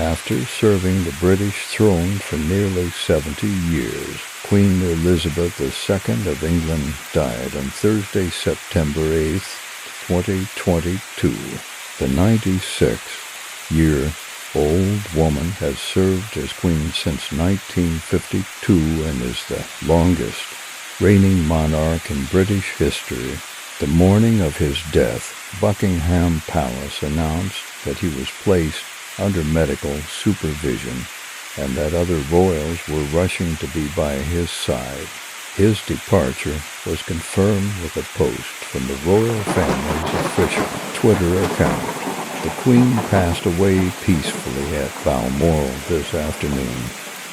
After serving the British throne for nearly 70 years, Queen Elizabeth II of England died on Thursday, September 8, 2022. The 96-year-old woman has served as queen since 1952 and is the longest reigning monarch in British history. The morning of his death, Buckingham Palace announced that he was placed under medical supervision and that other royals were rushing to be by his side. His departure was confirmed with a post from the royal family's official Twitter account. The Queen passed away peacefully at Balmoral this afternoon.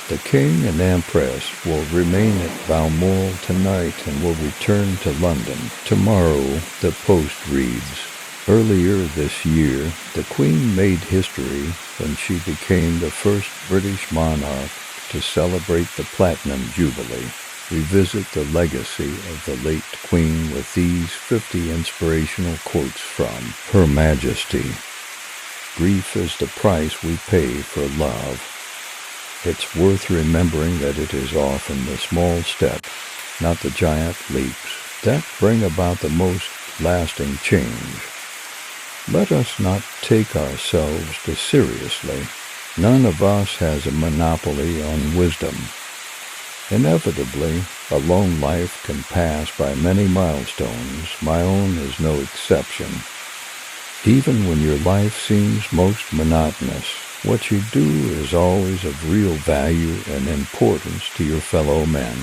The King and Empress will remain at Balmoral tonight and will return to London tomorrow, the post reads. Earlier this year, the Queen made history when she became the first British monarch to celebrate the Platinum Jubilee. Revisit the legacy of the late Queen with these 50 inspirational quotes from Her Majesty. Grief is the price we pay for love. It's worth remembering that it is often the small steps, not the giant leaps, that bring about the most lasting change. Let us not take ourselves too seriously. None of us has a monopoly on wisdom. Inevitably, a lone life can pass by many milestones. My own is no exception. Even when your life seems most monotonous, what you do is always of real value and importance to your fellow men.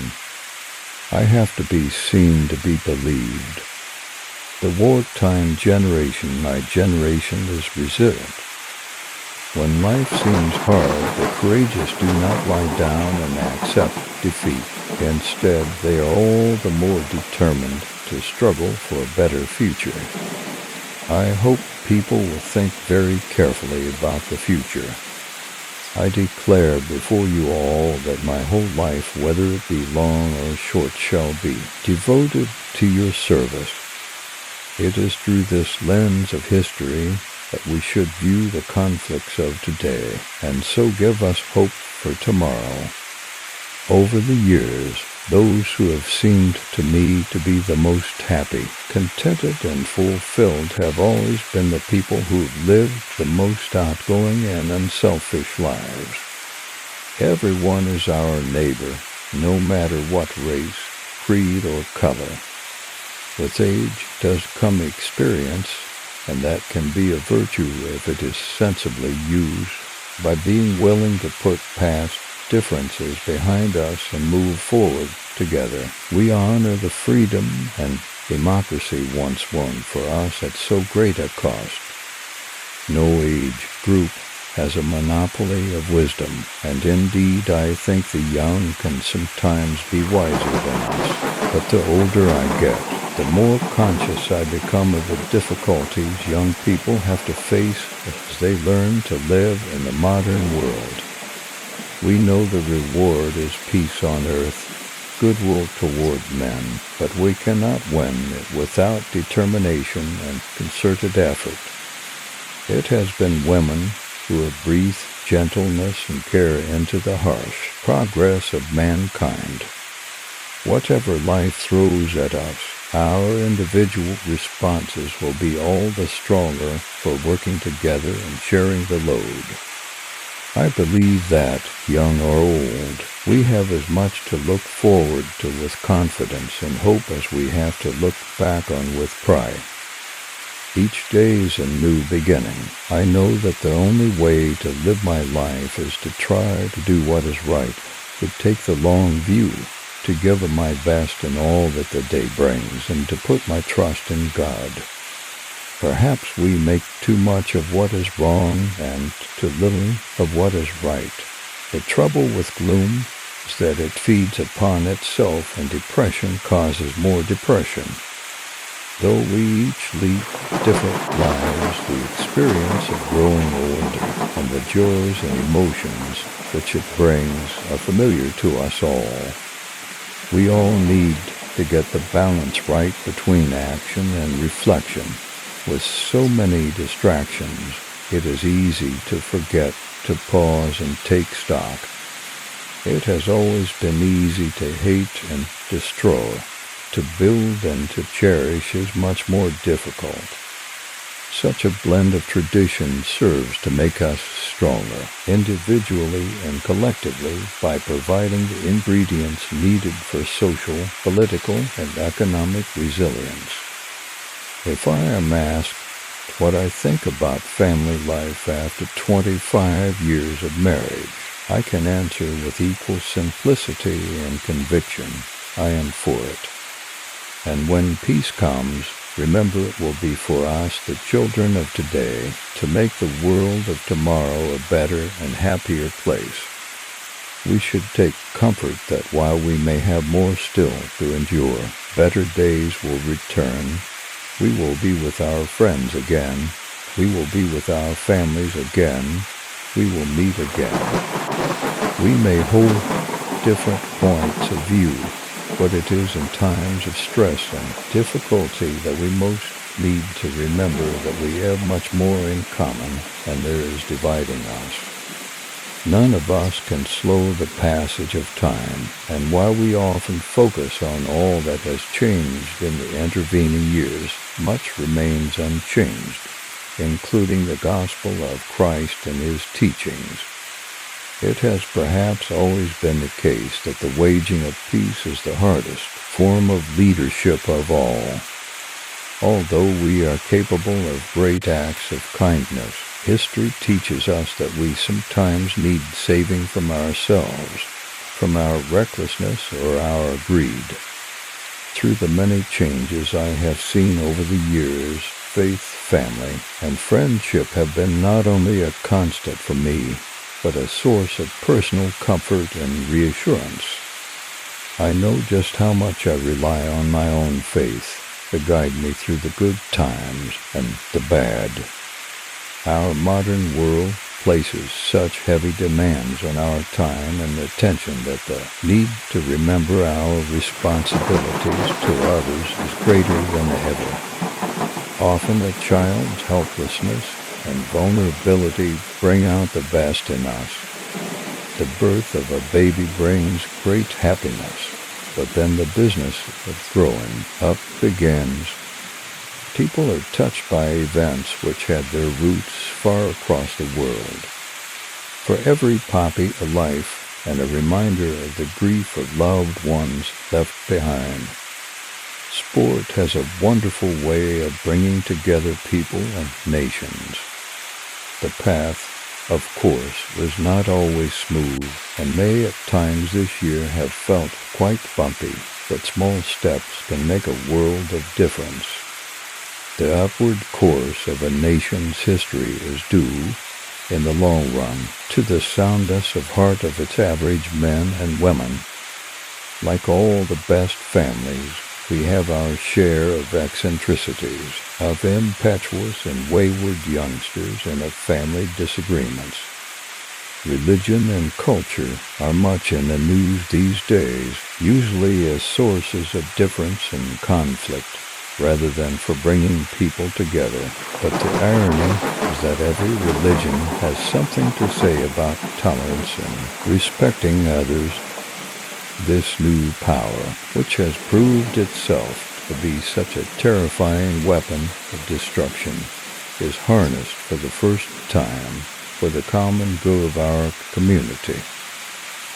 I have to be seen to be believed. The wartime generation, my generation, is resilient. When life seems hard, the courageous do not lie down and accept defeat. Instead, they are all the more determined to struggle for a better future. I hope people will think very carefully about the future. I declare before you all that my whole life, whether it be long or short, shall be devoted to your service. It is through this lens of history that we should view the conflicts of today, and so give us hope for tomorrow. Over the years, those who have seemed to me to be the most happy, contented, and fulfilled have always been the people who have lived the most outgoing and unselfish lives. Everyone is our neighbor, no matter what race, creed, or color. With age does come experience, and that can be a virtue if it is sensibly used. By being willing to put past differences behind us and move forward together, we honor the freedom and democracy once won for us at so great a cost. No age group has a monopoly of wisdom, and indeed I think the young can sometimes be wiser than us. But the older I get, the more conscious I become of the difficulties young people have to face as they learn to live in the modern world. We know the reward is peace on earth, goodwill toward men, but we cannot win it without determination and concerted effort. It has been women who have breathed gentleness and care into the harsh progress of mankind. Whatever life throws at us, our individual responses will be all the stronger for working together and sharing the load. I believe that, young or old, we have as much to look forward to with confidence and hope as we have to look back on with pride. Each day is a new beginning. I know that the only way to live my life is to try to do what is right, to take the long view, to give of my best in all that the day brings, and to put my trust in God. Perhaps we make too much of what is wrong and too little of what is right. The trouble with gloom is that it feeds upon itself, and depression causes more depression. Though we each lead different lives, the experience of growing older and the joys and emotions which it brings are familiar to us all. We all need to get the balance right between action and reflection. With so many distractions, it is easy to forget to pause and take stock. It has always been easy to hate and destroy. To build and to cherish is much more difficult. Such a blend of traditions serves to make us stronger, individually and collectively, by providing the ingredients needed for social, political, and economic resilience. If I am asked what I think about family life after 25 years of marriage, I can answer with equal simplicity and conviction, I am for it. And when peace comes, remember it will be for us, the children of today, to make the world of tomorrow a better and happier place. We should take comfort that while we may have more still to endure, better days will return. We will be with our friends again. We will be with our families again. We will meet again. We may hold different points of view, but it is in times of stress and difficulty that we most need to remember that we have much more in common than there is dividing us. None of us can slow the passage of time, and while we often focus on all that has changed in the intervening years, much remains unchanged, including the gospel of Christ and his teachings. It has perhaps always been the case that the waging of peace is the hardest form of leadership of all. Although we are capable of great acts of kindness, history teaches us that we sometimes need saving from ourselves, from our recklessness or our greed. Through the many changes I have seen over the years, faith, family, and friendship have been not only a constant for me, but a source of personal comfort and reassurance. I know just how much I rely on my own faith to guide me through the good times and the bad. Our modern world places such heavy demands on our time and attention that the need to remember our responsibilities to others is greater than ever. Often a child's helplessness and vulnerability bring out the best in us. The birth of a baby brings great happiness, but then the business of growing up begins. People are touched by events which had their roots far across the world. For every poppy a life and a reminder of the grief of loved ones left behind. Sport has a wonderful way of bringing together people and nations. The path, of course, was not always smooth, and may at times this year have felt quite bumpy, but small steps can make a world of difference. The upward course of a nation's history is due, in the long run, to the soundness of heart of its average men and women. Like all the best families, we have our share of eccentricities, of impetuous and wayward youngsters, and of family disagreements. Religion and culture are much in the news these days, usually as sources of difference and conflict, rather than for bringing people together. But the irony is that every religion has something to say about tolerance and respecting others. This new power, which has proved itself to be such a terrifying weapon of destruction, is harnessed for the first time for the common good of our community.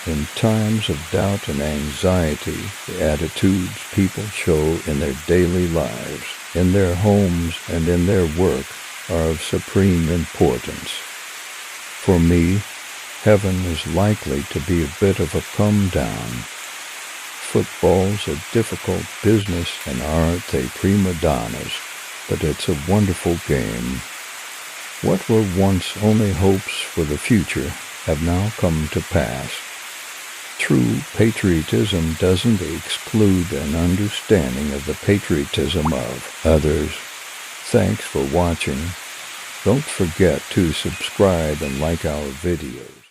In times of doubt and anxiety, the attitudes people show in their daily lives, in their homes and in their work, are of supreme importance. For me, heaven is likely to be a bit of a come down. Football's a difficult business and aren't they prima donnas, but it's a wonderful game. What were once only hopes for the future have now come to pass. True patriotism doesn't exclude an understanding of the patriotism of others. Thanks for watching. Don't forget to subscribe and like our videos.